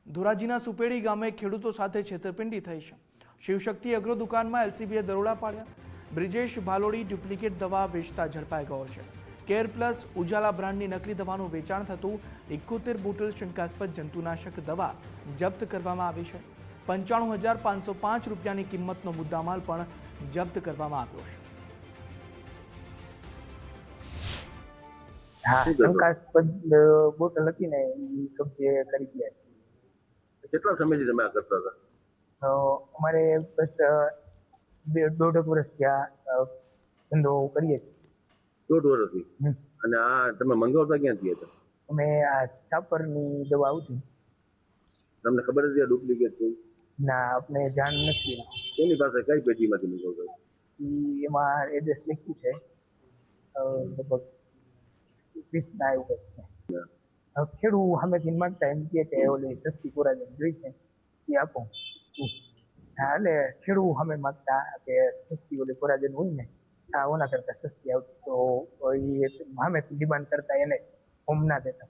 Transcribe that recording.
ધોરાજીના સુપેડી ગામે ખેડૂતો સાથે છેતરપિંડી થઈ છે। શિવશક્તિ એગ્રો દુકાનમાં એલસીબીએ દરોડા પાડ્યા। બ્રિજેશ ભાલોડી ડુપ્લિકેટ દવા વેચતા ઝડપાઈ ગયો છે। કેર પ્લસ ઉજાલા બ્રાન્ડની નકલી દવાનું વેચાણ થતું 71 બોટલ શંકાસ્પદ જંતુનાશક દવા જપ્ત કરવામાં આવી છે। 95,505 રૂપિયાની કિંમતનો મુદ્દામાલ પણ જપ્ત કરવામાં આવ્યો છે। हाँ, शंकास्पद बोतल હતી ને એ કબજે કરી ગયા છે। કેટલા સમયથી તમે આ કરતા હતા? અમારે બસ 1.5 વર્ષથી આ ધંધો કરીએ છીએ। 1.5 વર્ષથી? અને આ તમે મંગાવતા ક્યાંથી હતા? અમે આ સાપરની દવા આવતી। તમને ખબર હતી આ ડુપ્લિકેટ છે? ના, આપણે જાણ નથી। એની પાસે કઈ પેટીમાંથી મંગાવતા? એમાં એડ્રેસ લખ્યું છે, લગભગ 20 ના એવું કંઈક છે। ખેડૂત સામેથી માંગતા એમ કે ઓલી સસ્તી કોરાજન જોઈ છે એ આપો। હા, એટલે ખેડૂત સામે માંગતા કે સસ્તી ઓલી કોરાજન હોય ને આ ઓના કરતા સસ્તી આવતી, તો એ સામેથી ડિમાન્ડ કરતા એને જ હોમ ના દેતા।